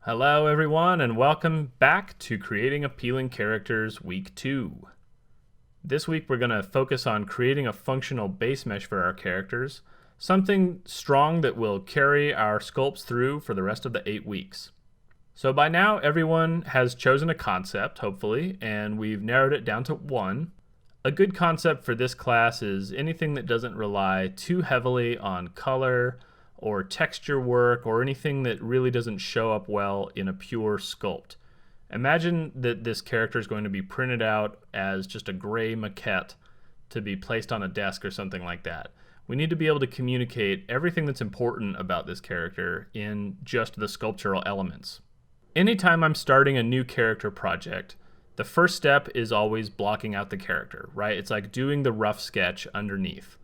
Hello, everyone, and welcome back to Creating Appealing Characters Week 2. This week, we're going to focus on creating a functional base mesh for our characters, something strong that will carry our sculpts through for the rest of the 8 weeks. So by now, everyone has chosen a concept, hopefully, and we've narrowed it down to one. A good concept for this class is anything that doesn't rely too heavily on color or texture work or anything that really doesn't show up well in a pure sculpt. Imagine that this character is going to be printed out as just a gray maquette to be placed on a desk or something like that. We need to be able to communicate everything that's important about this character in just the sculptural elements. Anytime I'm starting a new character project, the first step is always blocking out the character, right? It's like doing the rough sketch underneath.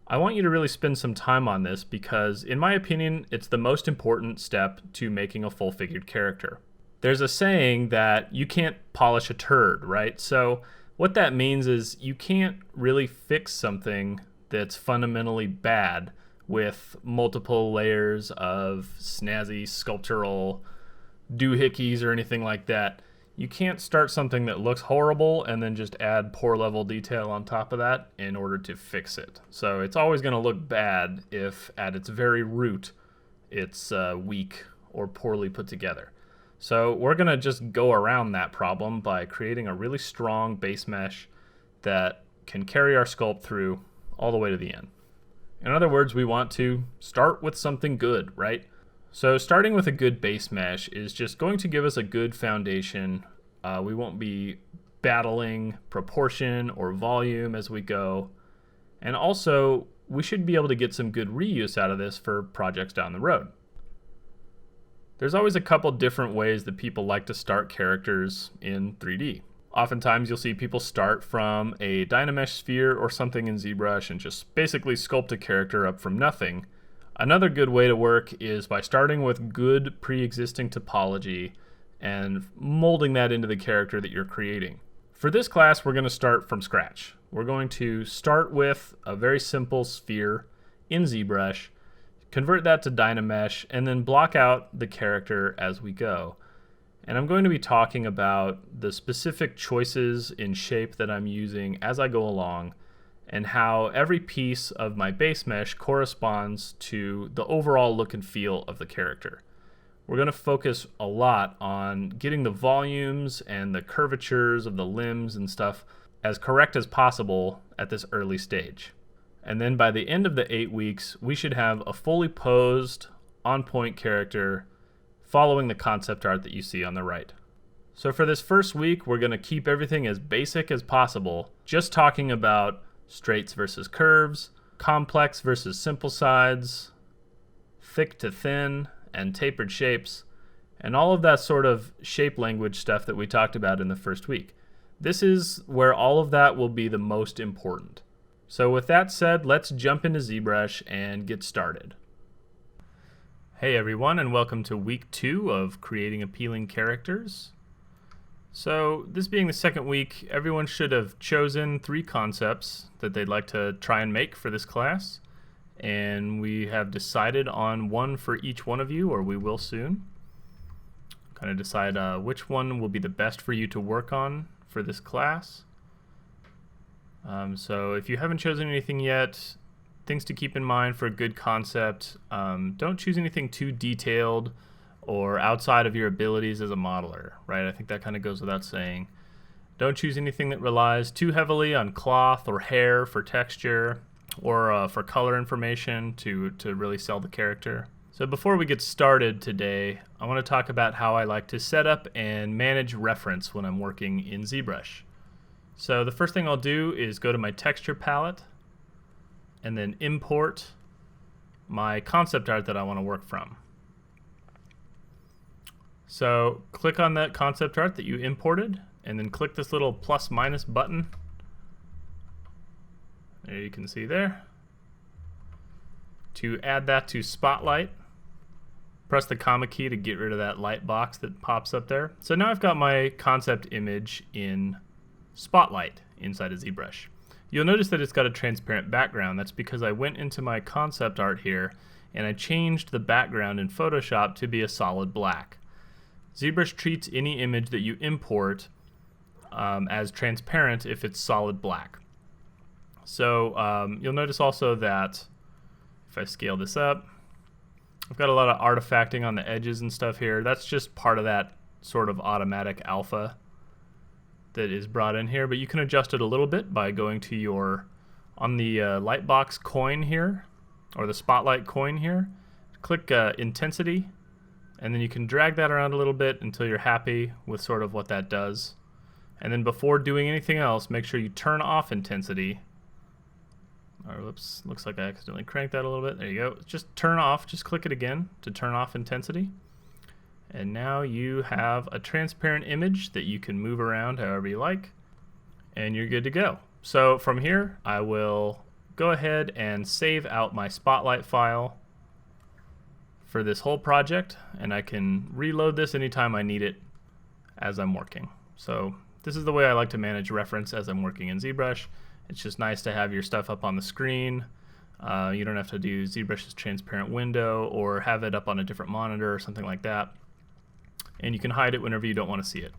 I want you to really spend some time on this because, in my opinion, it's the most important step to making a full-figured character. There's a saying that you can't polish a turd, right? So what that means is you can't really fix something that's fundamentally bad with multiple layers of snazzy sculptural doohickeys or anything like that. You can't start something that looks horrible and then just add poor level detail on top of that in order to fix it. So it's always going to look bad if at its very root it's weak or poorly put together. So we're going to just go around that problem by creating a really strong base mesh that can carry our sculpt through all the way to the end. In other words, we want to start with something good, right? So starting with a good base mesh is just going to give us a good foundation. We won't be battling proportion or volume as we go. And also, we should be able to get some good reuse out of this for projects down the road. There's always a couple different ways that people like to start characters in 3D. Oftentimes you'll see people start from a Dynamesh sphere or something in ZBrush and just basically sculpt a character up from nothing. Another good way to work is by starting with good pre-existing topology and molding that into the character that you're creating. For this class, we're going to start from scratch. We're going to start with a very simple sphere in ZBrush, convert that to Dynamesh, and then block out the character as we go. And I'm going to be talking about the specific choices in shape that I'm using as I go along, and how every piece of my base mesh corresponds to the overall look and feel of the character. We're going to focus a lot on getting the volumes and the curvatures of the limbs and stuff as correct as possible at this early stage. And then by the end of the 8 weeks, we should have a fully posed, on-point character following the concept art that you see on the right. So for this first week, we're going to keep everything as basic as possible, just talking about straights versus curves, complex versus simple sides, thick to thin, and tapered shapes, and all of that sort of shape language stuff that we talked about in the first week. This is where all of that will be the most important. So with that said, let's jump into ZBrush and get started. Hey everyone, and welcome to week 2 of Creating Appealing Characters. So this being the second week, everyone should have chosen 3 concepts that they'd like to try and make for this class. And we have decided on one for each one of you, or we will soon. Kind of decide which one will be the best for you to work on for this class. So if you haven't chosen anything yet, things to keep in mind for a good concept. Don't choose anything too detailed or outside of your abilities as a modeler, right? I think that kind of goes without saying. Don't choose anything that relies too heavily on cloth or hair for texture or for color information to really sell the character. So before we get started today, I want to talk about how I like to set up and manage reference when I'm working in ZBrush. So the first thing I'll do is go to my texture palette and then import my concept art that I want to work from. So click on that concept art that you imported and then click this little plus minus button. There you can see there. To add that to Spotlight, press the comma key to get rid of that light box that pops up there. So now I've got my concept image in Spotlight inside of ZBrush. You'll notice that it's got a transparent background. That's because I went into my concept art here and I changed the background in Photoshop to be a solid black. ZBrush treats any image that you import as transparent if it's solid black. So you'll notice also that if I scale this up, I've got a lot of artifacting on the edges and stuff here. That's just part of that sort of automatic alpha that is brought in here, but you can adjust it a little bit by going to your, on the Lightbox coin here, or the Spotlight coin here, click intensity, and then you can drag that around a little bit until you're happy with sort of what that does. And then before doing anything else, make sure you turn off intensity. Or whoops, looks like I accidentally cranked that a little bit. There you go. Just turn off, just click it again to turn off intensity. And now you have a transparent image that you can move around however you like, and you're good to go. So from here, I will go ahead and save out my Spotlight file for this whole project, and I can reload this anytime I need it as I'm working. So this is the way I like to manage reference as I'm working in ZBrush. It's just nice to have your stuff up on the screen. You don't have to do ZBrush's transparent window or have it up on a different monitor or something like that. And you can hide it whenever you don't want to see it.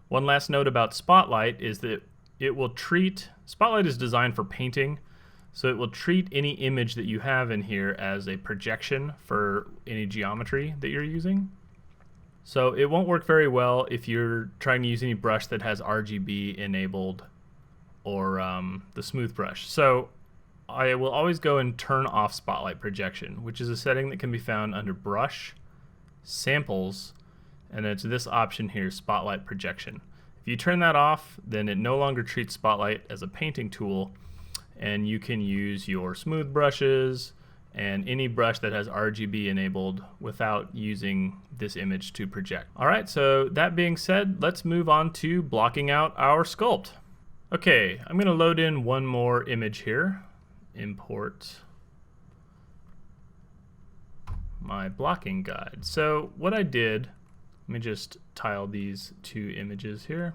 One last note about Spotlight is that it will treat, Spotlight is designed for painting, so it will treat any image that you have in here as a projection for any geometry that you're using. So it won't work very well if you're trying to use any brush that has RGB enabled or the smooth brush. So I will always go and turn off Spotlight projection, which is a setting that can be found under Brush, Samples, and it's this option here, Spotlight projection. If you turn that off, then it no longer treats Spotlight as a painting tool, and you can use your smooth brushes and any brush that has RGB enabled without using this image to project. All right, so that being said, let's move on to blocking out our sculpt. Okay, I'm gonna load in one more image here. Import my blocking guide. So what I did, let me just tile these two images here.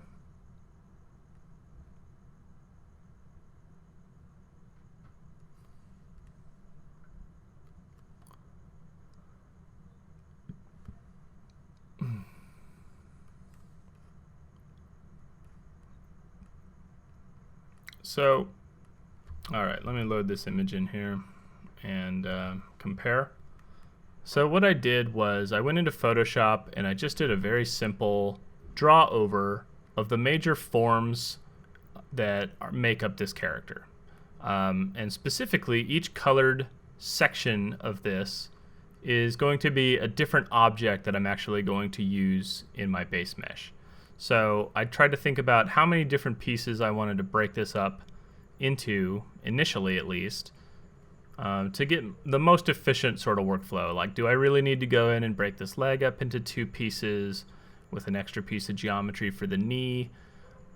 So, all right, let me load this image in here and compare. So what I did was I went into Photoshop and I just did a very simple draw over of the major forms that make up this character. And specifically, each colored section of this is going to be a different object that I'm actually going to use in my base mesh. So I tried to think about how many different pieces I wanted to break this up into, initially at least, to get the most efficient sort of workflow. Like, do I really need to go in and break this leg up into two pieces with an extra piece of geometry for the knee?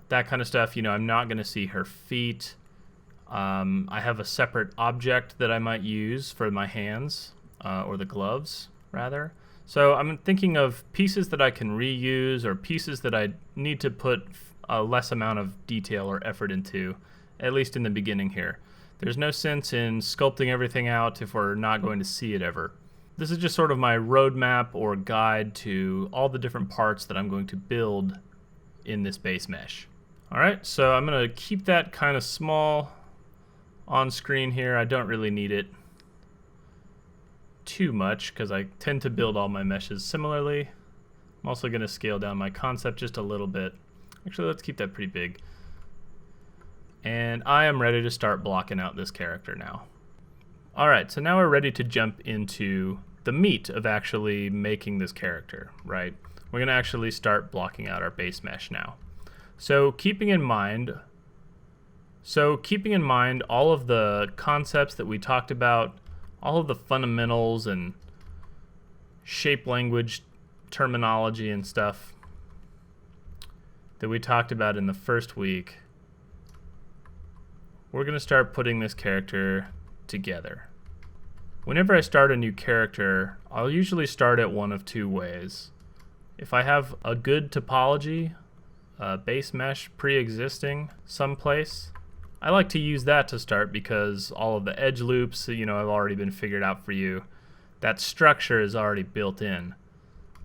That kind of stuff. You know, I'm not going to see her feet. I have a separate object that I might use for my hands, or the gloves, rather. So I'm thinking of pieces that I can reuse or pieces that I need to put a less amount of detail or effort into, at least in the beginning here. There's no sense in sculpting everything out if we're not going to see it ever. This is just sort of my roadmap or guide to all the different parts that I'm going to build in this base mesh. All right, so I'm going to keep that kind of small on screen here. I don't really need it too much because I tend to build all my meshes similarly. I'm also going to scale down my concept just a little bit. Actually, let's keep that pretty big. And I am ready to start blocking out this character now. All right, so now we're ready to jump into the meat of actually making this character, right? We're going to actually start blocking out our base mesh now. So keeping in mind all of the concepts that we talked about, all of the fundamentals and shape language terminology and stuff that we talked about in the first week, we're going to start putting this character together. Whenever I start a new character, I'll usually start it one of two ways. If I have a good topology, base mesh pre-existing someplace, I like to use that to start because all of the edge loops, you know, have already been figured out for you. That structure is already built in.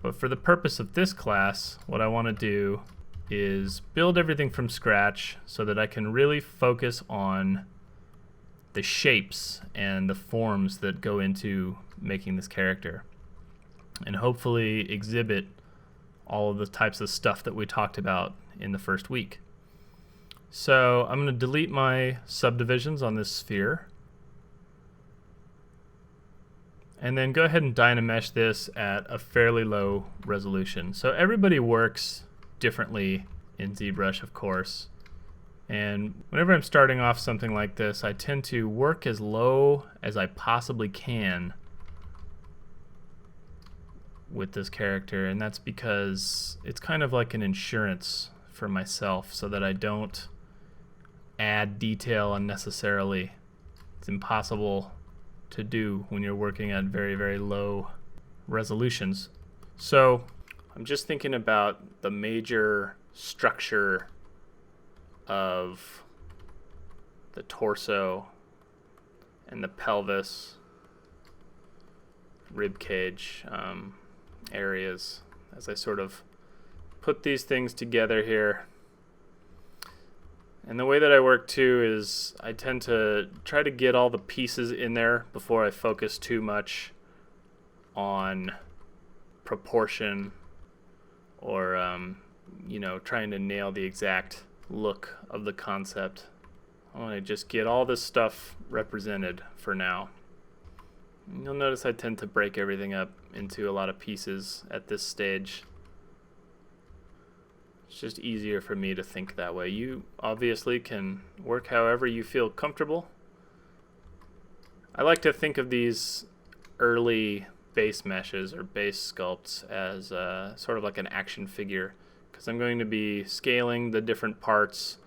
But for the purpose of this class, what I want to do is build everything from scratch so that I can really focus on the shapes and the forms that go into making this character, and hopefully exhibit all of the types of stuff that we talked about in the first week. So I'm going to delete my subdivisions on this sphere, and then go ahead and Dynamesh this at a fairly low resolution. So everybody works differently in ZBrush, of course. And whenever I'm starting off something like this, I tend to work as low as I possibly can with this character, and that's because it's kind of like an insurance for myself so that I don't add detail unnecessarily. It's impossible to do when you're working at very, very low resolutions. So I'm just thinking about the major structure of the torso and the pelvis, rib cage areas as I sort of put these things together here. And the way that I work too is I tend to try to get all the pieces in there before I focus too much on proportion or trying to nail the exact look of the concept. I want to just get all this stuff represented for now. You'll notice I tend to break everything up into a lot of pieces at this stage. It's just easier for me to think that way. You obviously can work however you feel comfortable. I like to think of these early base meshes or base sculpts as sort of like an action figure, because I'm going to be scaling the different parts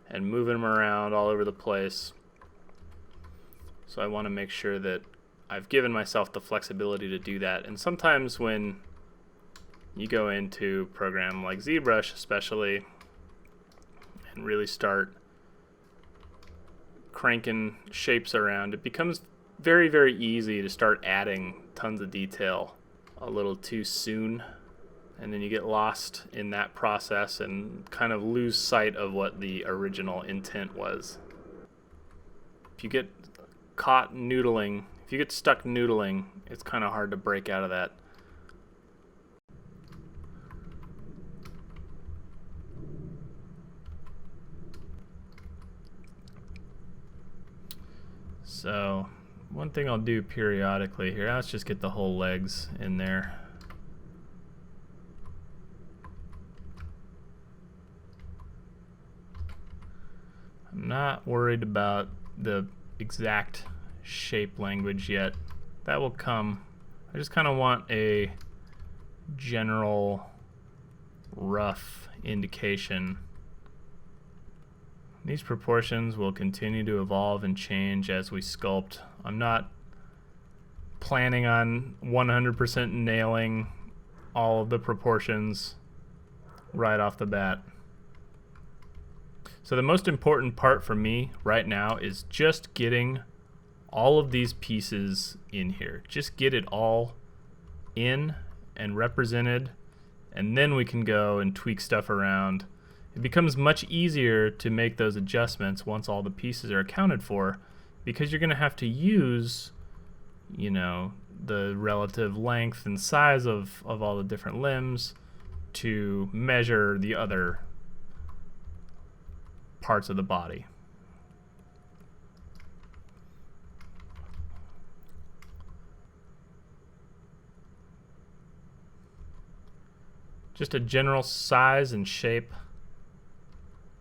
and moving them around all over the place. So I want to make sure that I've given myself the flexibility to do that. And sometimes when you go into a program like ZBrush especially and really start cranking shapes around, it becomes very, very easy to start adding tons of detail a little too soon, and then you get lost in that process and kind of lose sight of what the original intent was. If you get caught noodling, if you get stuck noodling, it's kind of hard to break out of that. So one thing I'll do periodically here, let's just get the whole legs in there. I'm not worried about the exact shape language yet. That will come. I just kind of want a general rough indication. These proportions will continue to evolve and change as we sculpt. I'm not planning on 100% nailing all of the proportions right off the bat. So the most important part for me right now is just getting all of these pieces in here. Just get it all in and represented, and then we can go and tweak stuff around. It becomes much easier to make those adjustments once all the pieces are accounted for, because you're going to have to use, the relative length and size of all the different limbs to measure the other parts of the body. Just a general size and shape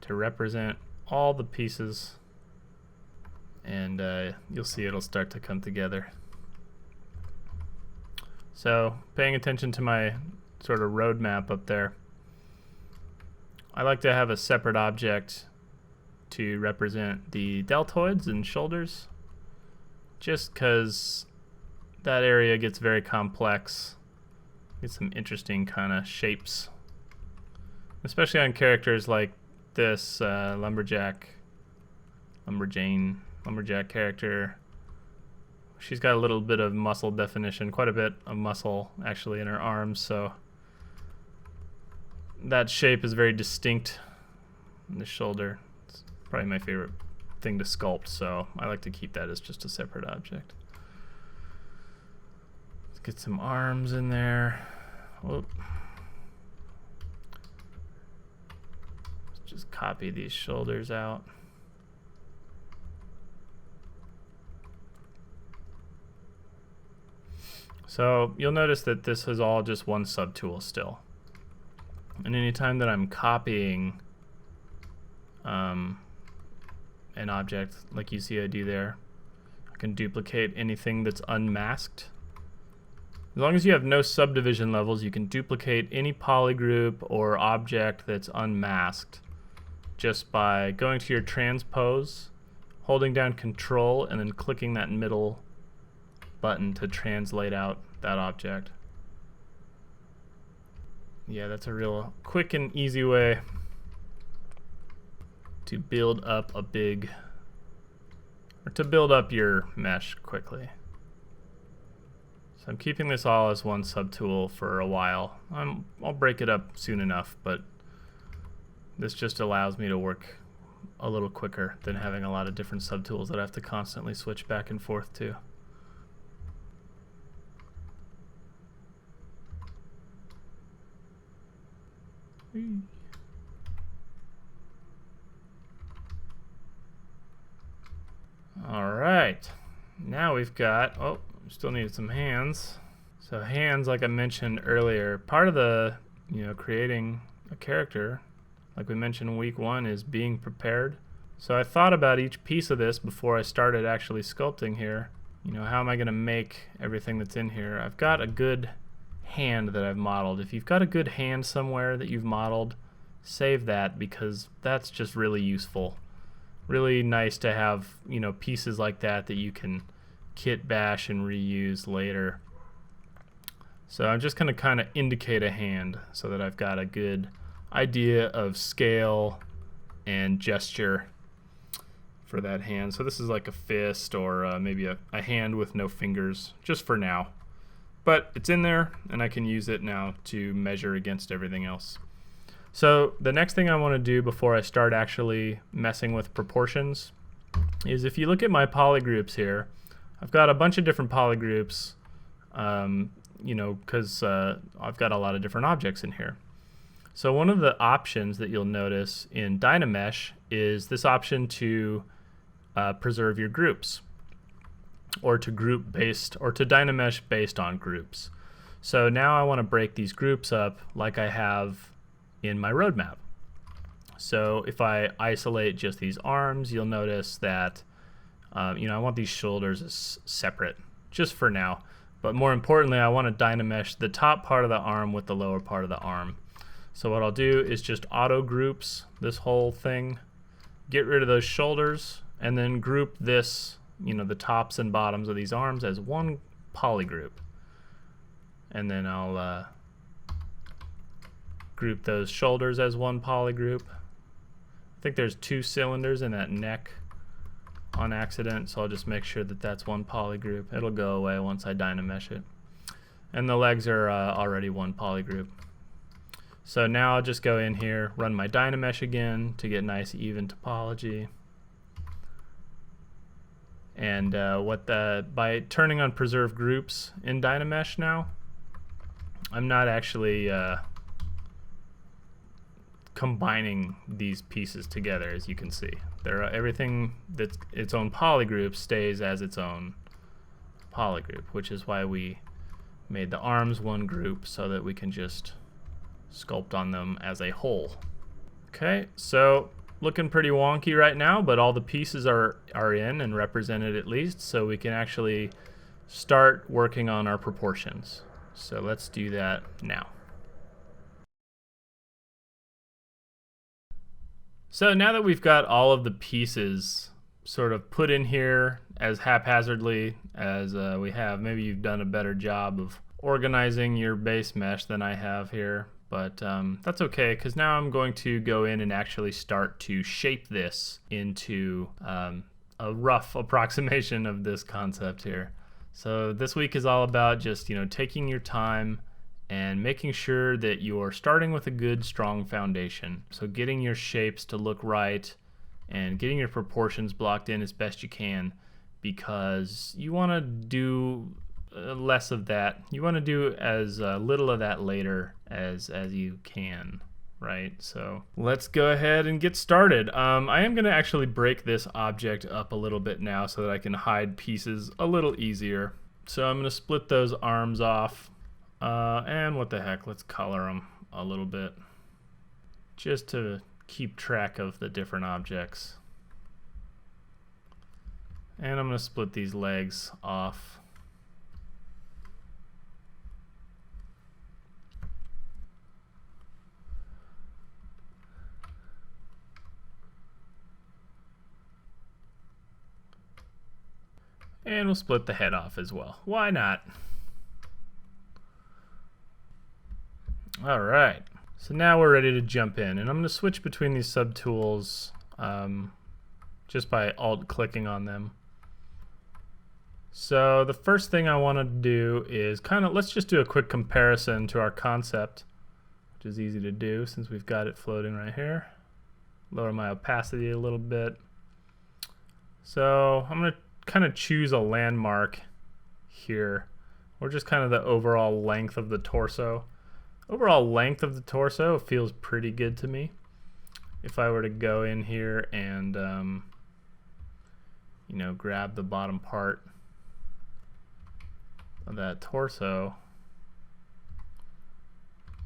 to represent all the pieces, and you'll see it'll start to come together. So paying attention to my sort of roadmap up there, I like to have a separate object to represent the deltoids and shoulders, just because that area gets very complex. Get some interesting kind of shapes, especially on characters like this lumberjack character. She's got a little bit of muscle definition, quite a bit of muscle actually in her arms, so that shape is very distinct in the shoulder. It's probably my favorite thing to sculpt, so I like to keep that as just a separate object. Let's get some arms in there. Whoop. Let's just copy these shoulders out. So you'll notice that this is all just one subtool still. And anytime that I'm copying an object, like you see I do there, I can duplicate anything that's unmasked. As long as you have no subdivision levels, you can duplicate any polygroup or object that's unmasked just by going to your transpose, holding down Control, and then clicking that middle button to translate out that object. Yeah, that's a real quick and easy way to build up a big, or to build up your mesh quickly. So I'm keeping this all as one subtool for a while. I'll break it up soon enough, but this just allows me to work a little quicker than having a lot of different subtools that I have to constantly switch back and forth to. All right, now we've got, oh, still need some hands. So hands, like I mentioned earlier, part of the, creating a character, like we mentioned in week 1, is being prepared. So I thought about each piece of this before I started actually sculpting here. How am I gonna make everything that's in here? I've got a good hand that I've modeled. If you've got a good hand somewhere that you've modeled, save that, because that's just really useful. Really nice to have, pieces like that that you can kit bash and reuse later. So I'm just gonna kind of indicate a hand so that I've got a good idea of scale and gesture for that hand. So this is like a fist, or maybe a hand with no fingers, just for now. But it's in there, and I can use it now to measure against everything else. So the next thing I want to do before I start actually messing with proportions is, if you look at my polygroups here, I've got a bunch of different polygroups, because I've got a lot of different objects in here. So one of the options that you'll notice in Dynamesh is this option to preserve your groups, or to group based, or to Dynamesh based on groups. So now I want to break these groups up like I have in my roadmap. So if I isolate just these arms, you'll notice that I want these shoulders as separate, just for now. But more importantly, I want to Dynamesh the top part of the arm with the lower part of the arm. So what I'll do is just auto groups this whole thing, get rid of those shoulders, and then group this, the tops and bottoms of these arms as one polygroup. And then I'll group those shoulders as one polygroup. I think there's 2 cylinders in that neck on accident, so I'll just make sure that that's one polygroup. It'll go away once I Dynamesh it. And the legs are already one polygroup. So now I'll just go in here, run my Dynamesh again to get nice even topology. And by turning on preserve groups in Dynamesh now, I'm not actually combining these pieces together, as you can see. Everything that's its own polygroup stays as its own polygroup, which is why we made the arms one group, so that we can just sculpt on them as a whole. Okay, so looking pretty wonky right now, but all the pieces are in and represented at least, so we can actually start working on our proportions. So let's do that now. So now that we've got all of the pieces sort of put in here as haphazardly as we have, maybe you've done a better job of organizing your base mesh than I have here, but that's okay, because now I'm going to go in and actually start to shape this into a rough approximation of this concept here. So this week is all about just taking your time and making sure that you're starting with a good, strong foundation. So getting your shapes to look right and getting your proportions blocked in as best you can, because you want to do less of that. You want to do as little of that later as you can, right? So let's go ahead and get started. I am going to actually break this object up a little bit now so that I can hide pieces a little easier. So I'm going to split those arms off. And what the heck, let's color them a little bit just to keep track of the different objects. And I'm going to split these legs off. And we'll split the head off as well. Why not? All right, so now we're ready to jump in, and I'm going to switch between these subtools just by alt-clicking on them. So the first thing I want to do is let's just do a quick comparison to our concept, which is easy to do since we've got it floating right here. Lower my opacity a little bit. So I'm going to kind of choose a landmark here, or just kind of the overall length of the torso. Overall length of the torso feels pretty good to me. If I were to go in here and grab the bottom part of that torso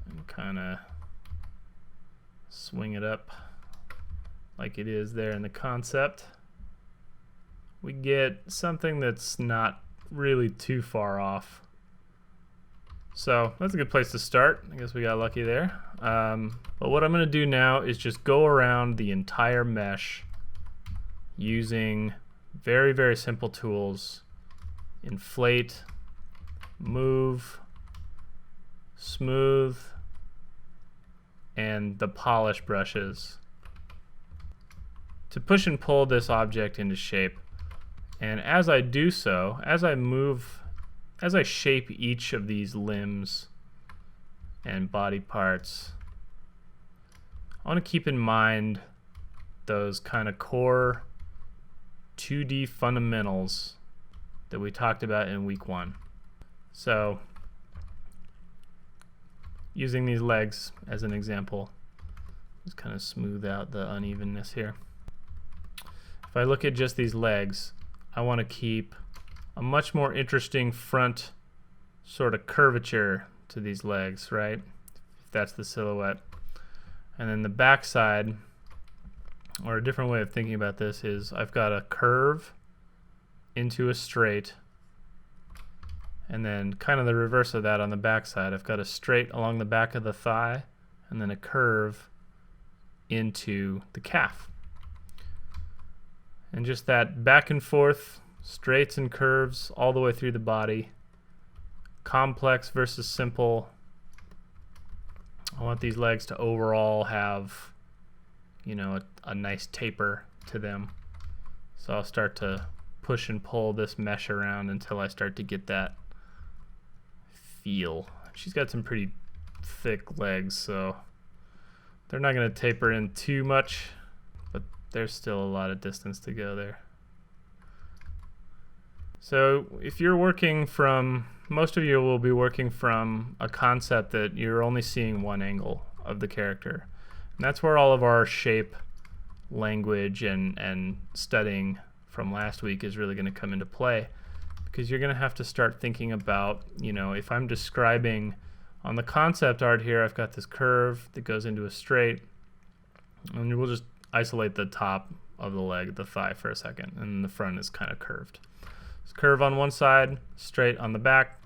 and kind of swing it up like it is there in the concept, we get something that's not really too far off. So that's a good place to start. I guess we got lucky there. But what I'm going to do now is just go around the entire mesh using very, very simple tools. Inflate, move, smooth, and the polish brushes to push and pull this object into shape. And as I do so, as I shape each of these limbs and body parts, I want to keep in mind those kind of core 2D fundamentals that we talked about in week 1. So using these legs as an example, just kind of smooth out the unevenness here. If I look at just these legs, I want to keep a much more interesting front sort of curvature to these legs, right? If that's the silhouette. And then the back side, or a different way of thinking about this, is I've got a curve into a straight, and then kind of the reverse of that on the back side. I've got a straight along the back of the thigh, and then a curve into the calf. And just that back and forth, straights and curves all the way through the body. Complex versus simple. I want these legs to overall have, a nice taper to them. So I'll start to push and pull this mesh around until I start to get that feel. She's got some pretty thick legs, so they're not going to taper in too much, but there's still a lot of distance to go there. So if you're working from, most of you will be working from a concept that you're only seeing one angle of the character. And that's where all of our shape language and studying from last week is really going to come into play, because you're going to have to start thinking about, if I'm describing on the concept art here, I've got this curve that goes into a straight, and we'll just isolate the top of the leg, the thigh, for a second, and the front is kind of curved. It's curve on one side, straight on the back.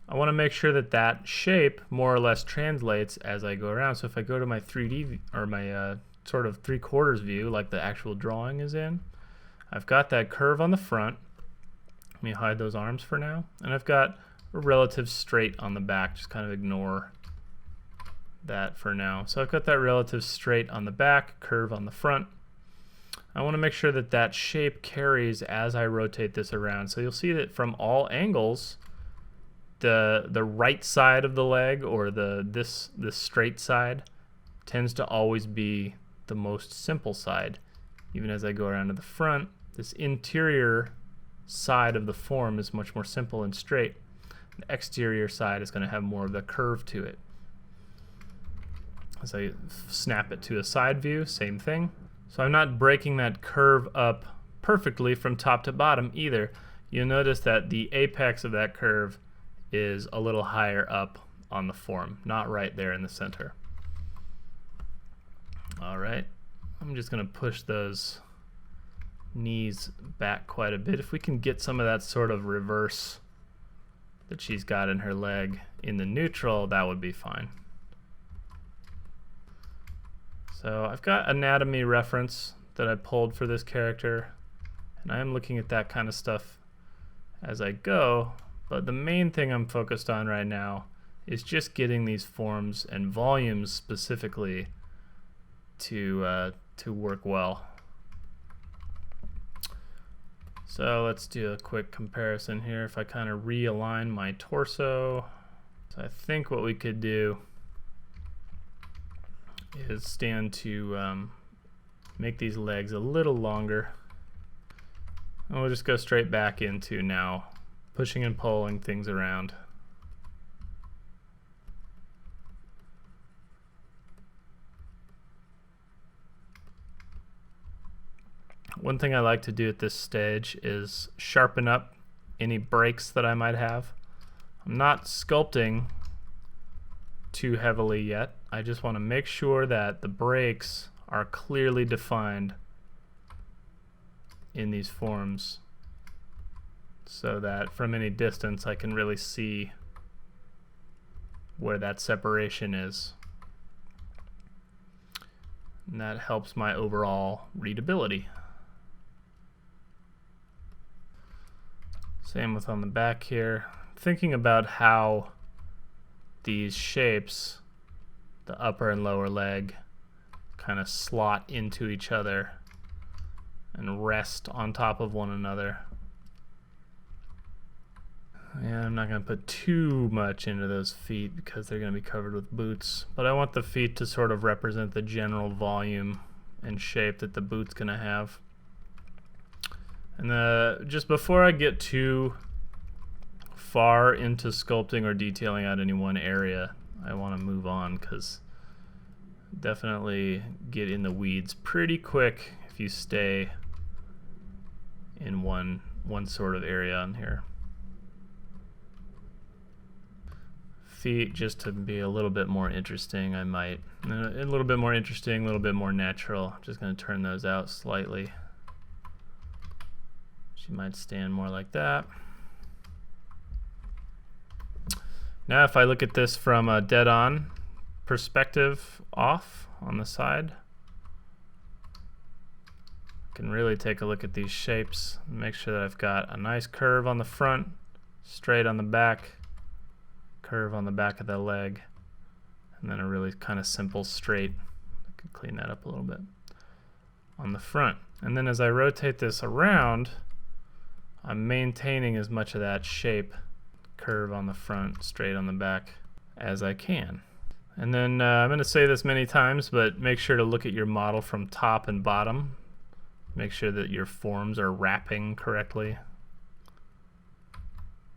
I want to make sure that that shape more or less translates as I go around. So if I go to my 3D or my sort of 3/4 view, like the actual drawing is in, I've got that curve on the front. Let me hide those arms for now. And I've got a relative straight on the back. Just kind of ignore that for now. So I've got that relative straight on the back, curve on the front. I want to make sure that that shape carries as I rotate this around. So you'll see that from all angles, the right side of the leg, or this straight side, tends to always be the most simple side. Even as I go around to the front, this interior side of the form is much more simple and straight. The exterior side is going to have more of the curve to it. As I snap it to a side view, same thing. So I'm not breaking that curve up perfectly from top to bottom either. You'll notice that the apex of that curve is a little higher up on the form, not right there in the center. All right, I'm just going to push those knees back quite a bit. If we can get some of that sort of reverse that she's got in her leg in the neutral, that would be fine. So I've got anatomy reference that I pulled for this character, and I am looking at that kind of stuff as I go, but the main thing I'm focused on right now is just getting these forms and volumes specifically to work well. So let's do a quick comparison here. If I kind of realign my torso, so I think what we could do is stand to make these legs a little longer. And we'll just go straight back into now pushing and pulling things around. One thing I like to do at this stage is sharpen up any breaks that I might have. I'm not sculpting too heavily yet. I just want to make sure that the breaks are clearly defined in these forms so that from any distance I can really see where that separation is. And that helps my overall readability. Same with on the back here. Thinking about how these shapes, the upper and lower leg, kind of slot into each other and rest on top of one another. Yeah, I'm not going to put too much into those feet because they're going to be covered with boots, but I want the feet to sort of represent the general volume and shape that the boot's going to have. And just before I get too far into sculpting or detailing out any one area, I want to move on because definitely get in the weeds pretty quick if you stay in one sort of area on here. Feet, just to be a little bit more interesting, I might a little bit more interesting, a little bit more natural. I'm just going to turn those out slightly. She might stand more like that. Now if I look at this from a dead-on perspective off on the side, I can really take a look at these shapes and make sure that I've got a nice curve on the front, straight on the back, curve on the back of the leg, and then a really kind of simple straight. I could clean that up a little bit on the front. And then as I rotate this around, I'm maintaining as much of that shape, curve on the front, straight on the back, as I can. And then I'm going to say this many times, but make sure to look at your model from top and bottom. Make sure that your forms are wrapping correctly.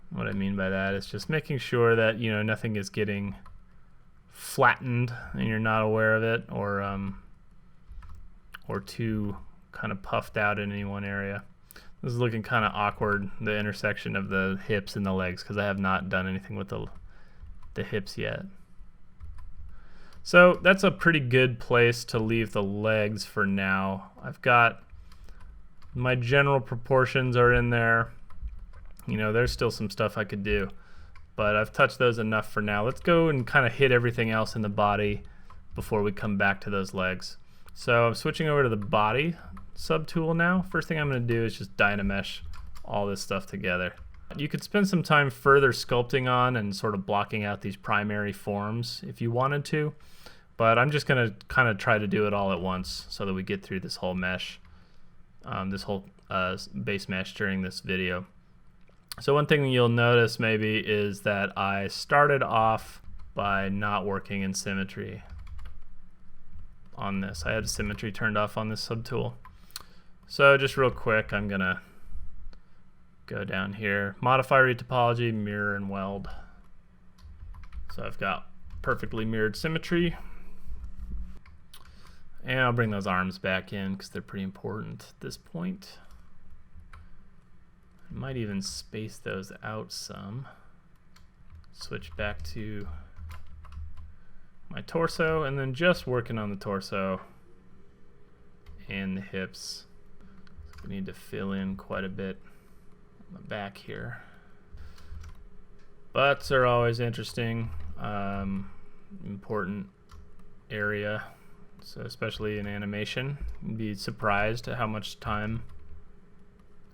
What I mean by that is just making sure that nothing is getting flattened and you're not aware of it, or too kind of puffed out in any one area. This is looking kind of awkward, the intersection of the hips and the legs, because I have not done anything with the hips yet. So that's a pretty good place to leave the legs for now. I've got my general proportions are in there. There's still some stuff I could do, but I've touched those enough for now. Let's go and kind of hit everything else in the body before we come back to those legs. So I'm switching over to the body subtool now. First thing I'm going to do is just Dynamesh all this stuff together. You could spend some time further sculpting on and sort of blocking out these primary forms if you wanted to, but I'm just going to kind of try to do it all at once so that we get through this whole mesh, this whole base mesh during this video. So one thing you'll notice maybe is that I started off by not working in symmetry on this. I had symmetry turned off on this subtool. So just real quick, I'm gonna go down here, modify retopology, mirror and weld. So I've got perfectly mirrored symmetry. And I'll bring those arms back in because they're pretty important at this point. I might even space those out some. Switch back to my torso, and then just working on the torso and the hips. So we need to fill in quite a bit on the back here. Butts are always interesting, important area. So especially in animation, you'd be surprised at how much time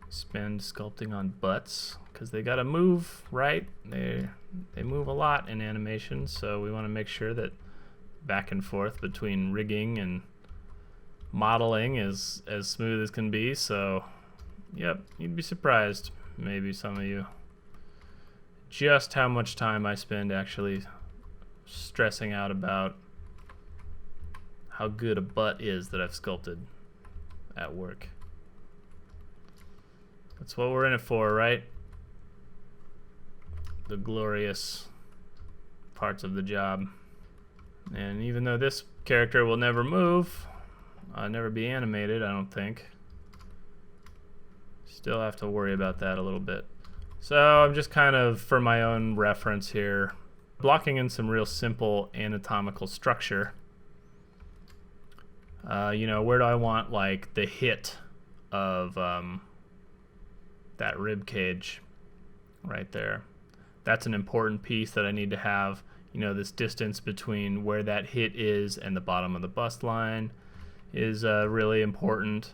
I spend sculpting on butts, because they gotta move, right? They move a lot in animation, so we want to make sure that back and forth between rigging and modeling is as smooth as can be. So yep, you'd be surprised, maybe some of you, just how much time I spend actually stressing out about how good a butt is that I've sculpted at work. That's what we're in it for, right? The glorious parts of the job. And even though this character will never move, never be animated, I don't think, still have to worry about that a little bit. So I'm just kind of, for my own reference here, blocking in some real simple anatomical structure. You know, where do I want like the hit of that rib cage right there? That's an important piece that I need to have. You know, this distance between where that hit is and the bottom of the bust line is really important.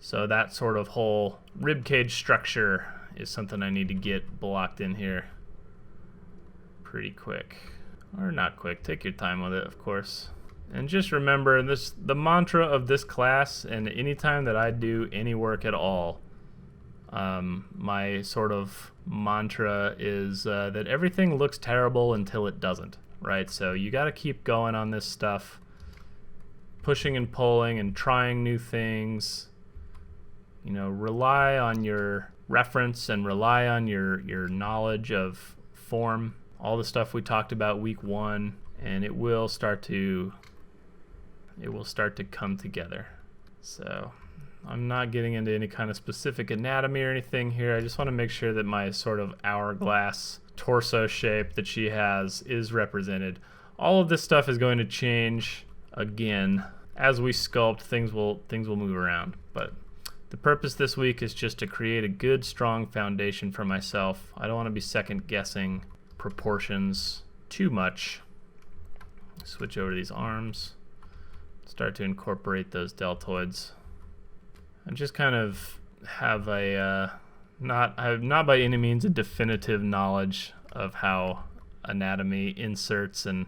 So that sort of whole rib cage structure is something I need to get blocked in here pretty quick. Or not quick, take your time with it, of course. And just remember this, the mantra of this class, and anytime that I do any work at all, my sort of mantra is that everything looks terrible until it doesn't, right? So you got to keep going on this stuff, pushing and pulling and trying new things. You know, rely on your reference and rely on your knowledge of form, all the stuff we talked about week 1, and it will start to come together. So I'm not getting into any kind of specific anatomy or anything here. I just want to make sure that my sort of hourglass torso shape that she has is represented. All of this stuff is going to change again as we sculpt. Things will move around, but the purpose this week is just to create a good, strong foundation for myself. I don't want to be second guessing proportions too much. Switch over to these arms. Start to incorporate those deltoids. And just kind of have a not by any means a definitive knowledge of how anatomy inserts and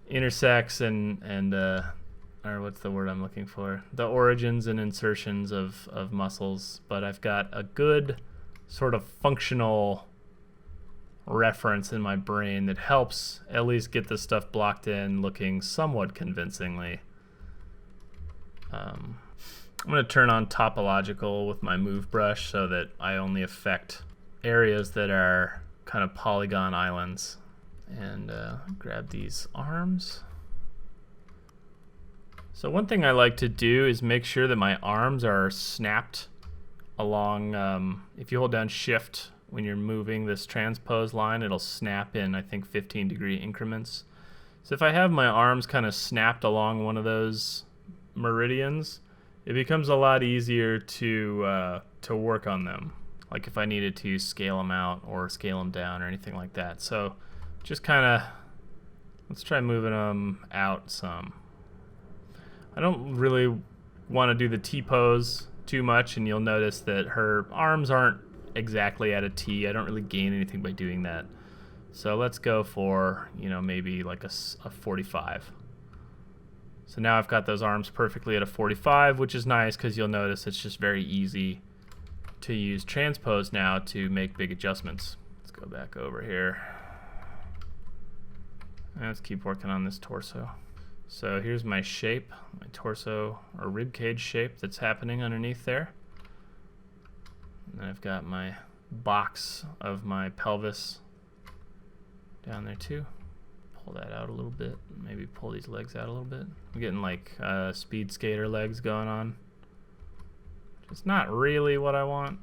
intersects and or what's the word I'm looking for? The origins and insertions of muscles, but I've got a good sort of functional reference in my brain that helps at least get this stuff blocked in looking somewhat convincingly. I'm going to turn on topological with my move brush so that I only affect areas that are kind of polygon islands. And grab these arms. So one thing I like to do is make sure that my arms are snapped along, if you hold down shift when you're moving this transpose line, it'll snap in, I think, 15-degree increments. So if I have my arms kind of snapped along one of those meridians, it becomes a lot easier to work on them. Like if I needed to scale them out or scale them down or anything like that. So just kind of, let's try moving them out some. I don't really want to do the T-pose too much, and you'll notice that her arms aren't exactly at a T. I don't really gain anything by doing that. So let's go for, you know, maybe like a 45. So now I've got those arms perfectly at a 45, which is nice because you'll notice it's just very easy to use transpose now to make big adjustments. Let's go back over here. And let's keep working on this torso. So here's my shape, my torso or rib cage shape that's happening underneath there. And then I've got my box of my pelvis down there too. Pull that out a little bit, maybe pull these legs out a little bit. I'm getting like speed skater legs going on. It's not really what I want.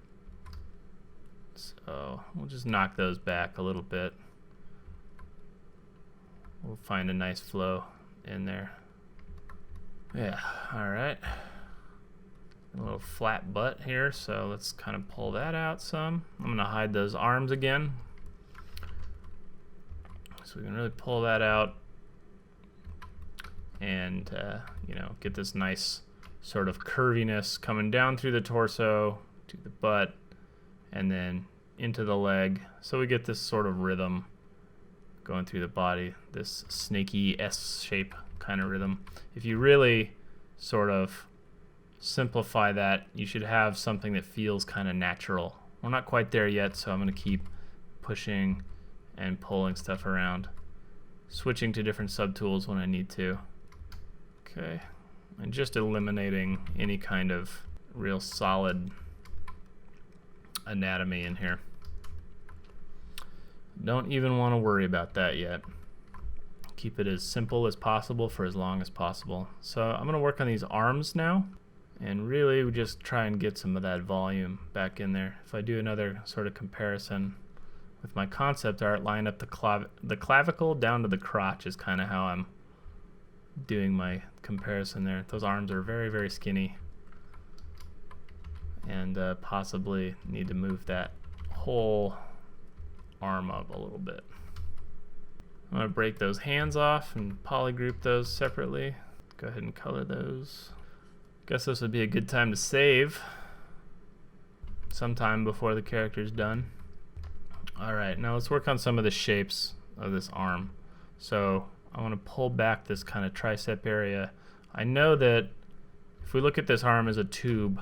So we'll just knock those back a little bit. We'll find a nice flow in there. Yeah, all right. A little flat butt here, so let's kind of pull that out some. I'm gonna hide those arms again. So we can really pull that out and you know, get this nice sort of curviness coming down through the torso to the butt and then into the leg. So we get this sort of rhythm going through the body, this snaky S shape kind of rhythm. If you really sort of simplify that, you should have something that feels kind of natural. We're not quite there yet, so I'm going to keep pushing and pulling stuff around, switching to different subtools when I need to. Okay, and just eliminating any kind of real solid anatomy in here. Don't even want to worry about that yet. Keep it as simple as possible for as long as possible. So I'm going to work on these arms now, and really we just try and get some of that volume back in there. If I do another sort of comparison with my concept art, line up the clavicle down to the crotch is kind of how I'm doing my comparison there. Those arms are very, very skinny, and possibly need to move that whole arm up a little bit. I'm going to break those hands off and polygroup those separately. Go ahead and color those. Guess this would be a good time to save sometime before the character's done. Alright, now let's work on some of the shapes of this arm. So I want to pull back this kind of tricep area. I know that if we look at this arm as a tube,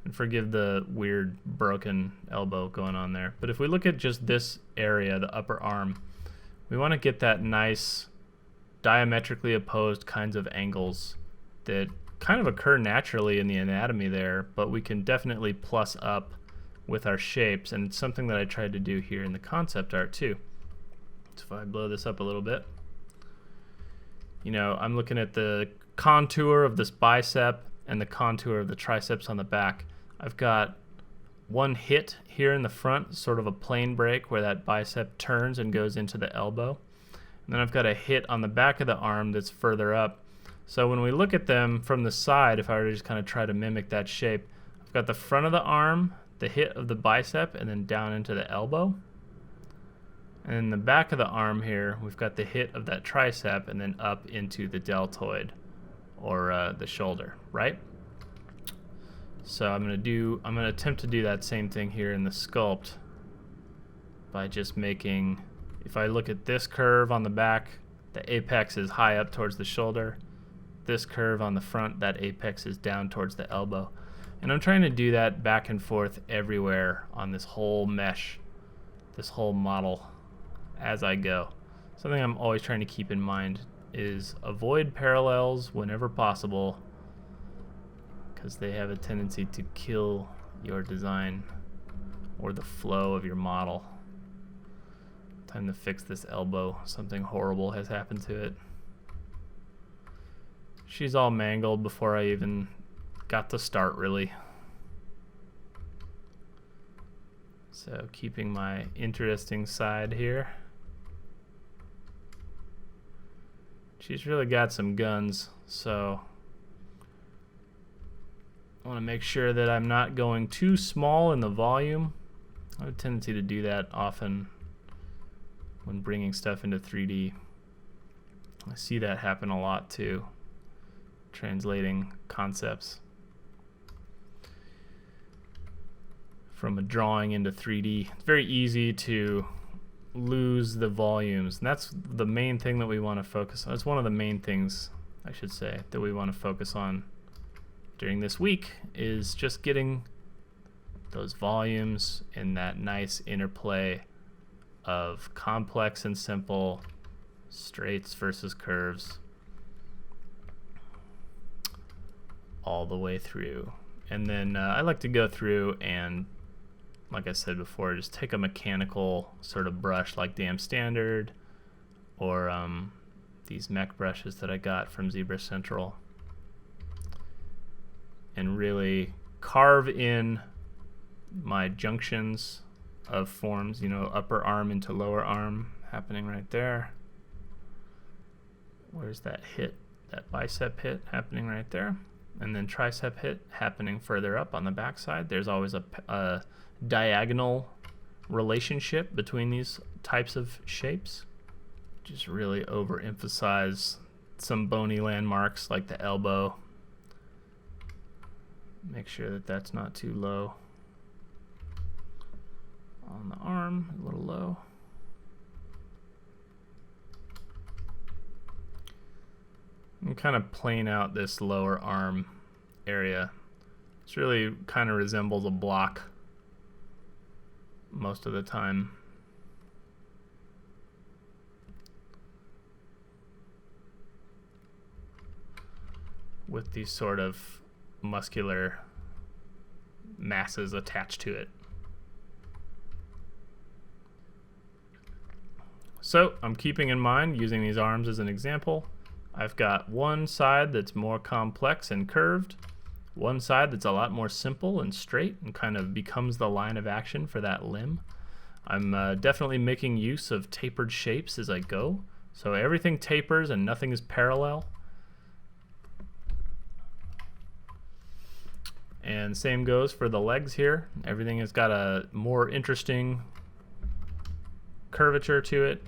and forgive the weird broken elbow going on there, but if we look at just this area, the upper arm, we want to get that nice diametrically opposed kinds of angles that kind of occur naturally in the anatomy there, but we can definitely plus up with our shapes, and it's something that I tried to do here in the concept art too. So if I blow this up a little bit, you know, I'm looking at the contour of this bicep and the contour of the triceps on the back. I've got one hit here in the front, sort of a plane break where that bicep turns and goes into the elbow. And then I've got a hit on the back of the arm that's further up. So when we look at them from the side, if I were to just kind of try to mimic that shape, I've got the front of the arm, the hit of the bicep, and then down into the elbow. And in the back of the arm here, we've got the hit of that tricep and then up into the deltoid, or the shoulder, right? So I'm gonna attempt to do that same thing here in the sculpt by just making, if I look at this curve on the back, the apex is high up towards the shoulder. This curve on the front, that apex is down towards the elbow. And I'm trying to do that back and forth everywhere on this whole mesh, this whole model as I go. Something I'm always trying to keep in mind is avoid parallels whenever possible, because they have a tendency to kill your design or the flow of your model. Time to fix this elbow. Something horrible has happened to it. She's all mangled before I even got to start, really. So keeping my interesting side here. She's really got some guns, so I want to make sure that I'm not going too small in the volume. I have a tendency to do that often when bringing stuff into 3D. I see that happen a lot too, translating concepts from a drawing into 3D. It's very easy to lose the volumes, and that's the main thing that we want to focus on. That's one of the main things, I should say, that we want to focus on during this week, is just getting those volumes and that nice interplay of complex and simple, straights versus curves, all the way through. And then I like to go through and, like I said before, just take a mechanical sort of brush like Dam Standard or these mech brushes that I got from Zebra Central, and really carve in my junctions of forms, you know, upper arm into lower arm happening right there. Where's that hit? That bicep hit happening right there. And then tricep hit happening further up on the backside. There's always a diagonal relationship between these types of shapes. Just really overemphasize some bony landmarks like the elbow. Make sure that that's not too low. On the arm, a little low. I'm kind of playing out this lower arm area. It's really kind of resembles a block most of the time. With these sort of muscular masses attached to it. So I'm keeping in mind, using these arms as an example, I've got one side that's more complex and curved, one side that's a lot more simple and straight and kind of becomes the line of action for that limb. I'm definitely making use of tapered shapes as I go, so everything tapers and nothing is parallel. And same goes for the legs here. Everything has got a more interesting curvature to it.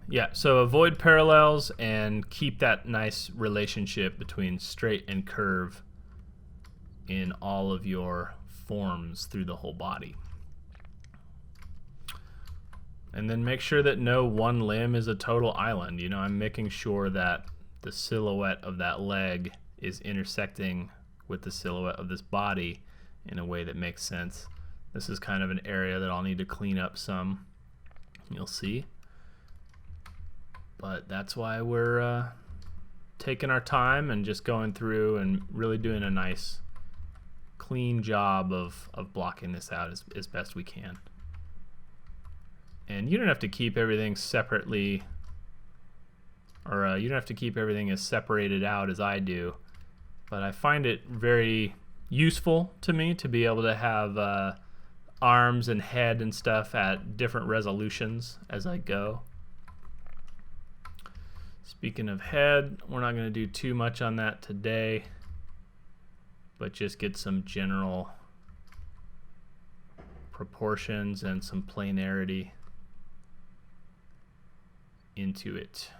Yeah, so avoid parallels and keep that nice relationship between straight and curve in all of your forms through the whole body. And then make sure that no one limb is a total island. You know, I'm making sure that the silhouette of that leg is intersecting with the silhouette of this body in a way that makes sense. This is kind of an area that I'll need to clean up some, you'll see. But that's why we're taking our time and just going through and really doing a nice clean job of blocking this out as best we can. And you don't have to keep everything separately, or you don't have to keep everything as separated out as I do, but I find it very useful to me to be able to have arms and head and stuff at different resolutions as I go. Speaking of head, we're not going to do too much on that today, but just get some general proportions and some planarity into it.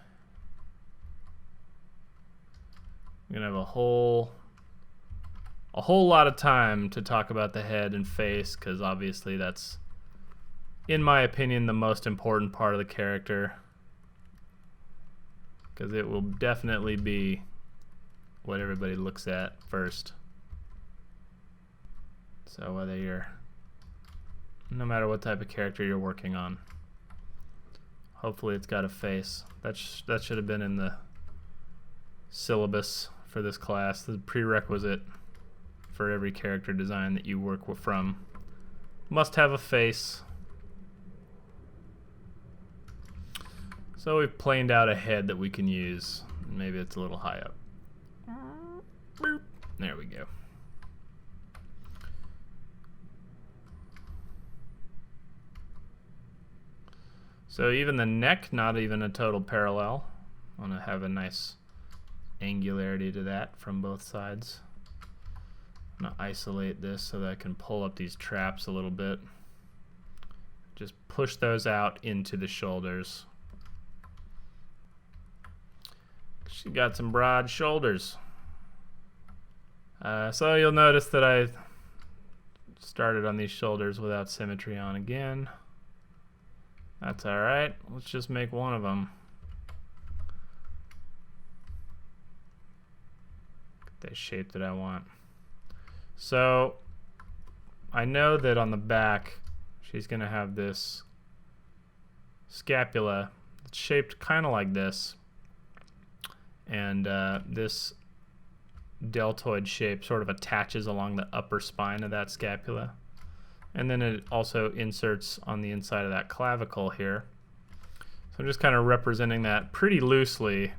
I'm going to have a whole lot of time to talk about the head and face, because obviously that's, in my opinion, the most important part of the character. Because it will definitely be what everybody looks at first. So whether you're, no matter what type of character you're working on, hopefully it's got a face. That should have been in the syllabus for this class, the prerequisite for every character design that you work from. Must have a face. So we've planed out a head that we can use. Maybe it's a little high up. Boop. There we go. So even the neck, not even a total parallel. I want to have a nice angularity to that from both sides. I'm going to isolate this so that I can pull up these traps a little bit. Just push those out into the shoulders. She got some broad shoulders. So you'll notice that I started on these shoulders without symmetry on again. That's alright. Let's just make one of them. Get the shape that I want. So I know that on the back she's going to have this scapula that's shaped kind of like this, and this deltoid shape sort of attaches along the upper spine of that scapula, and then it also inserts on the inside of that clavicle here. So I'm just kind of representing that pretty loosely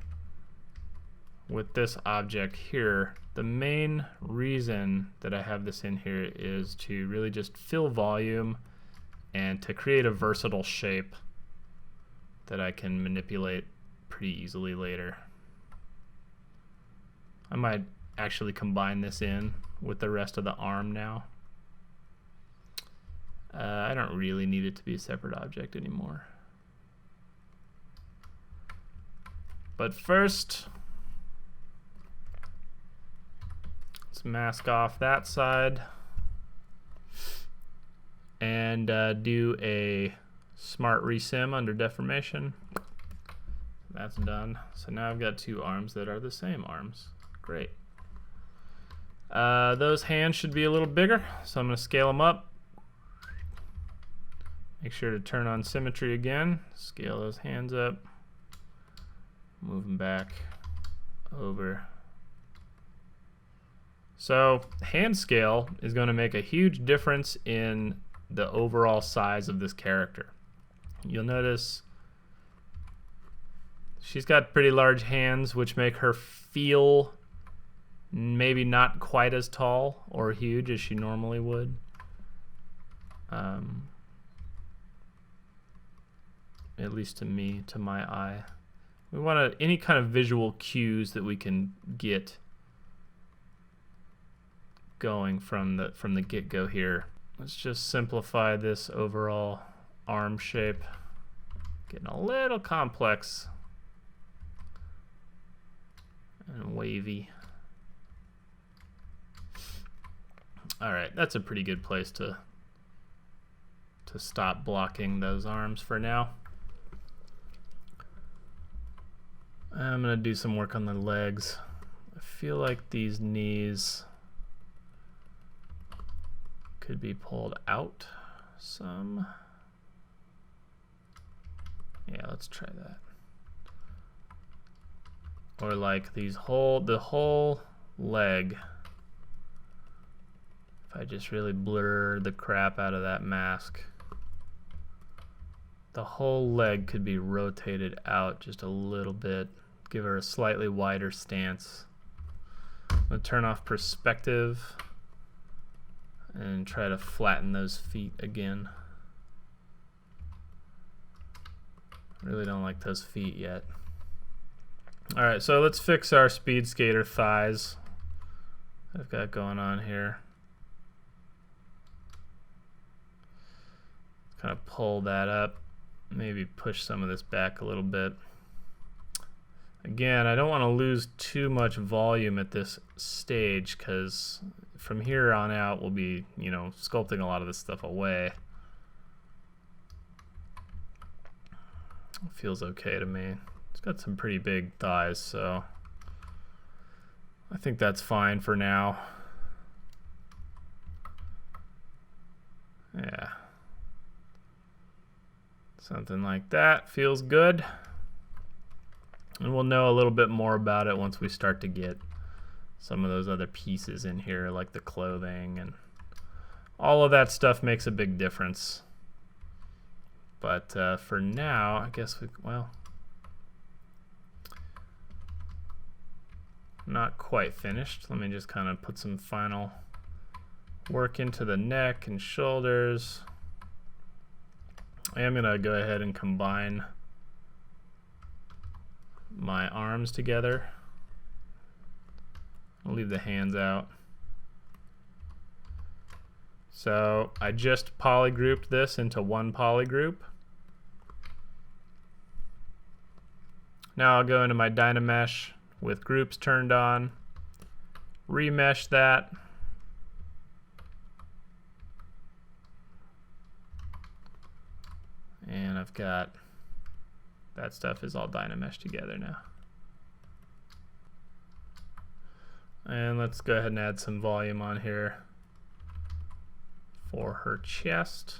with this object here. The main reason that I have this in here is to really just fill volume and to create a versatile shape that I can manipulate pretty easily later. I might actually combine this in with the rest of the arm now. I don't really need it to be a separate object anymore. But first, let's mask off that side and do a smart resim under deformation. That's done. So now I've got two arms that are the same arms. Great. Those hands should be a little bigger, so I'm going to scale them up. Make sure to turn on symmetry again. Scale those hands up. Move them back over. So hand scale is going to make a huge difference in the overall size of this character. You'll notice she's got pretty large hands, which make her feel maybe not quite as tall or huge as she normally would. At least to me, to my eye. We want any kind of visual cues that we can get going from the get-go here. Let's just simplify this overall arm shape. Getting a little complex and wavy. All right, that's a pretty good place to stop blocking those arms for now. I'm gonna do some work on the legs. I feel like these knees could be pulled out some. Yeah, let's try that. Or like the whole leg. If I just really blur the crap out of that mask, the whole leg could be rotated out just a little bit. Give her a slightly wider stance. I'm gonna turn off perspective and try to flatten those feet again. Really don't like those feet yet. Alright, so let's fix our speed skater thighs I've got going on here. Kind of pull that up. Maybe push some of this back a little bit. Again, I don't want to lose too much volume at this stage, because from here on out we'll be, sculpting a lot of this stuff away. It feels okay to me. It's got some pretty big thighs, so I think that's fine for now. Yeah. Something like that feels good. And we'll know a little bit more about it once we start to get some of those other pieces in here, like the clothing, and all of that stuff makes a big difference. But for now, I guess not quite finished. Let me just kind of put some final work into the neck and shoulders. I am going to go ahead and combine my arms together. I'll leave the hands out. So I just polygrouped this into one polygroup. Now I'll go into my Dynamesh with groups turned on, remesh that. And I've got that stuff is all Dynamesh together now. And let's go ahead and add some volume on here. for her chest.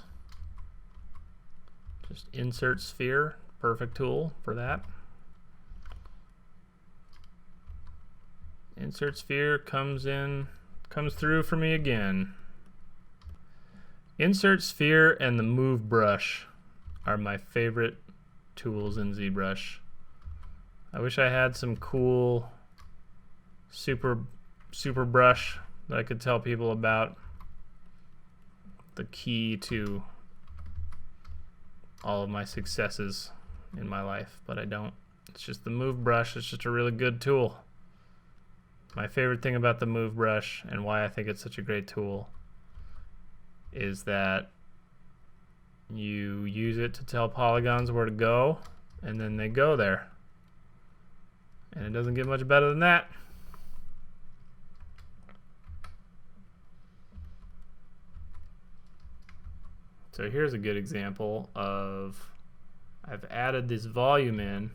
Just insert sphere, perfect tool for that. Insert sphere comes through for me again. Insert sphere and the move brush are my favorite tools in ZBrush. I wish I had some cool super brush that I could tell people about. The key to all of my successes in my life, but I don't. It's just the move brush. It's just a really good tool. My favorite thing about the move brush and why I think it's such a great tool is that you use it to tell polygons where to go, and then they go there. And it doesn't get much better than that. So here's a good example of, I've added this volume in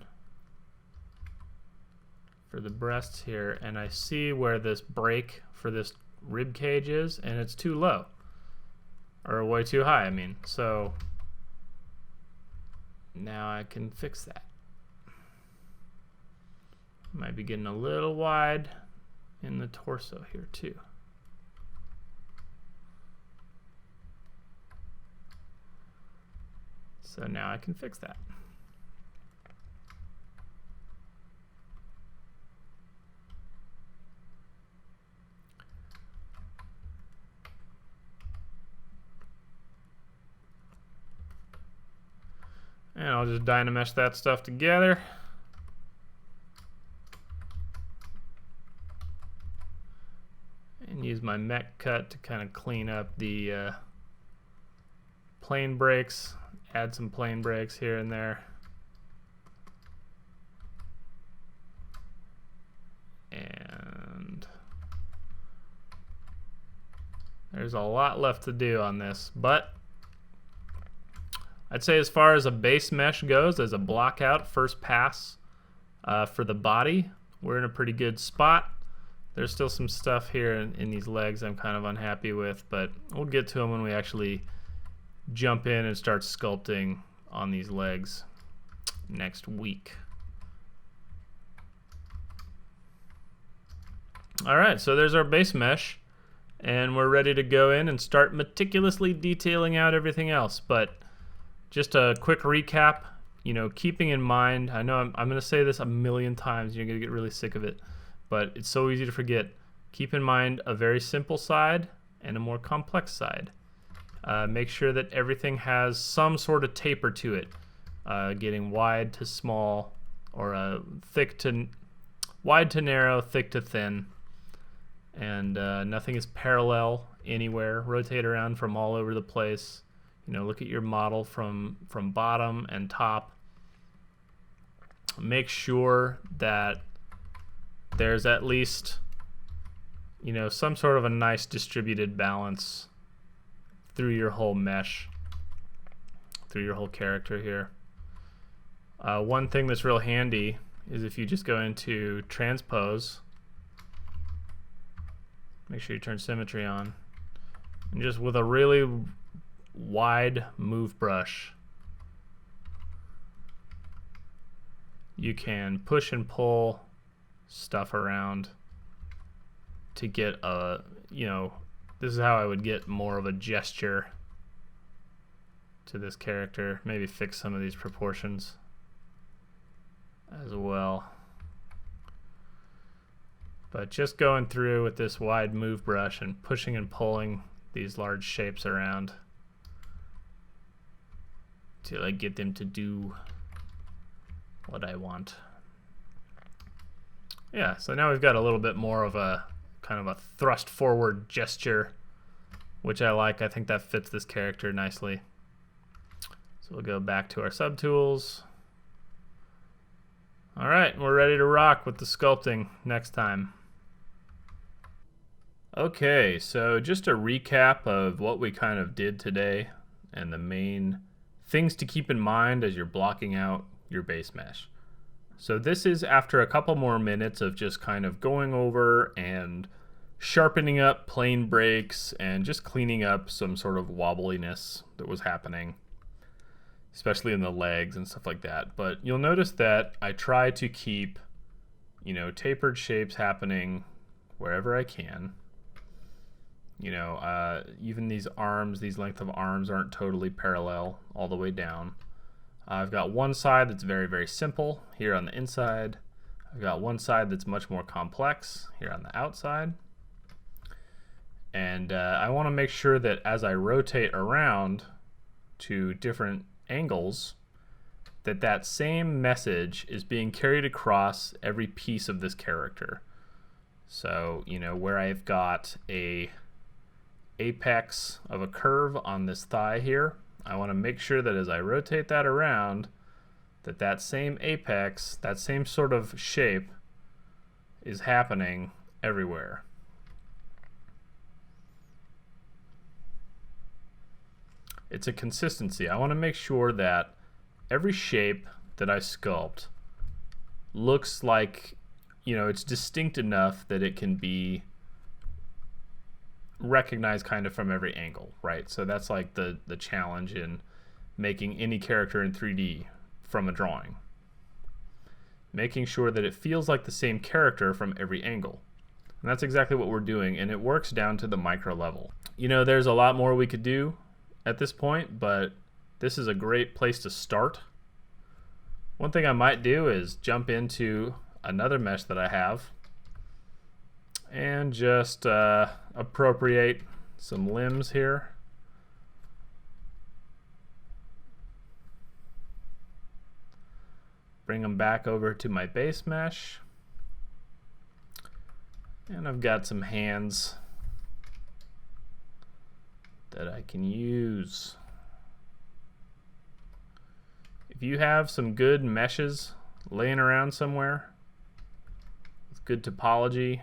for the breasts here, and I see where this break for this rib cage is, and it's too low, or way too high, I mean. So now I can fix that. Might be getting a little wide in the torso here too. So now I can fix that. And I'll just Dynamesh that stuff together. And use my mech cut to kind of clean up the plane breaks. Add some plane breaks here and there. And there's a lot left to do on this, but I'd say as far as a base mesh goes, as a block out first pass for the body, we're in a pretty good spot. There's still some stuff here in these legs I'm kind of unhappy with, but we'll get to them when we actually jump in and start sculpting on these legs next week. All right, so there's our base mesh, and we're ready to go in and start meticulously detailing out everything else. But just a quick recap, keeping in mind, I know I'm going to say this a million times, you're going to get really sick of it, but it's so easy to forget. Keep in mind a very simple side and a more complex side. Make sure that everything has some sort of taper to it, getting wide to small, or wide to narrow, thick to thin, and nothing is parallel anywhere. Rotate around from all over the place. Look at your model from bottom and top. Make sure that there's at least some sort of a nice distributed balance through your whole mesh, through your whole character here. One thing that's real handy is if you just go into transpose, make sure you turn symmetry on, and just with a really wide move brush, you can push and pull stuff around to get a, this is how I would get more of a gesture to this character. Maybe fix some of these proportions as well. But just going through with this wide move brush and pushing and pulling these large shapes around till I get them to do what I want. Yeah, so now we've got a little bit more of a kind of a thrust forward gesture, which I like. I think that fits this character nicely. So we'll go back to our subtools. All right, we're ready to rock with the sculpting next time. Okay, so just a recap of what we kind of did today and the main things to keep in mind as you're blocking out your base mesh. So this is after a couple more minutes of just kind of going over and sharpening up plane breaks and just cleaning up some sort of wobbliness that was happening, especially in the legs and stuff like that. But you'll notice that I try to keep, tapered shapes happening wherever I can. Even these arms, these length of arms aren't totally parallel all the way down. I've got one side that's very, very simple here on the inside. I've got one side that's much more complex here on the outside. And I want to make sure that as I rotate around to different angles, that same message is being carried across every piece of this character. So, where I've got a apex of a curve on this thigh here, I want to make sure that as I rotate that around, that same apex, that same sort of shape is happening everywhere. It's a consistency. I want to make sure that every shape that I sculpt looks like, it's distinct enough that it can be recognized kind of from every angle, right? So that's like the challenge in making any character in 3D from a drawing. Making sure that it feels like the same character from every angle. And that's exactly what we're doing, and it works down to the micro level. There's a lot more we could do at this point, but this is a great place to start. One thing I might do is jump into another mesh that I have and just appropriate some limbs here. Bring them back over to my base mesh. And I've got some hands that I can use. If you have some good meshes laying around somewhere with good topology,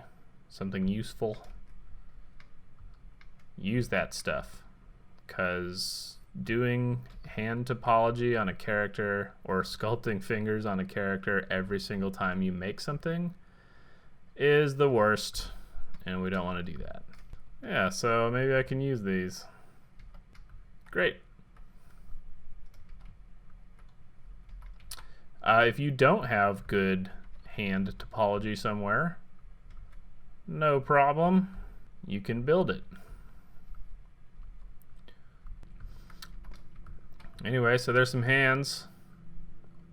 something useful, use that stuff, because doing hand topology on a character or sculpting fingers on a character every single time you make something is the worst, and we don't want to do that. Yeah, so maybe I can use these. Great. If you don't have good hand topology somewhere, no problem. You can build it. Anyway, so there's some hands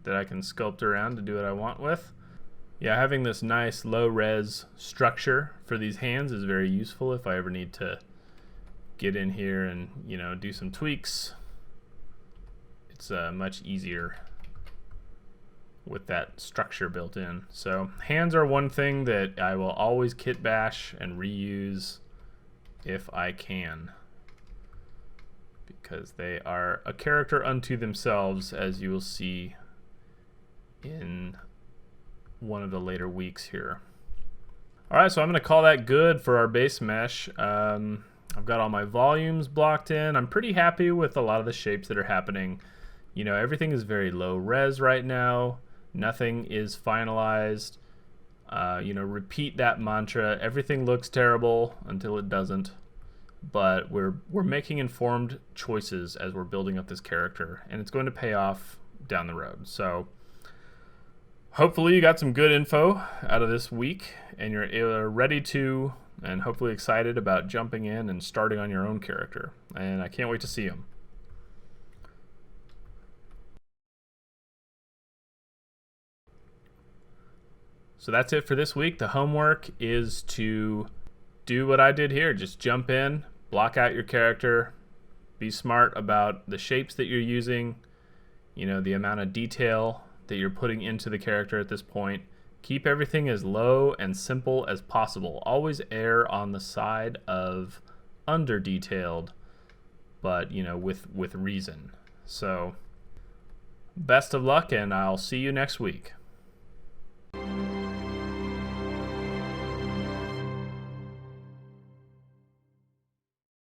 that I can sculpt around to do what I want with. Yeah, having this nice low-res structure for these hands is very useful if I ever need to get in here and, do some tweaks. It's much easier with that structure built in. So hands are one thing that I will always kit bash and reuse if I can, because they are a character unto themselves, as you will see in one of the later weeks here. Alright, so I'm going to call that good for our base mesh. I've got all my volumes blocked in. I'm pretty happy with a lot of the shapes that are happening. Everything is very low res right now. Nothing is finalized. Repeat that mantra. Everything looks terrible until it doesn't. But we're making informed choices as we're building up this character, and it's going to pay off down the road. So hopefully you got some good info out of this week, and you're ready to, and hopefully excited about jumping in and starting on your own character. And I can't wait to see him. So that's it for this week. The homework is to do what I did here. Just jump in, block out your character, be smart about the shapes that you're using, the amount of detail that you're putting into the character at this point. Keep everything as low and simple as possible. Always err on the side of under detailed, but with reason. So best of luck, and I'll see you next week.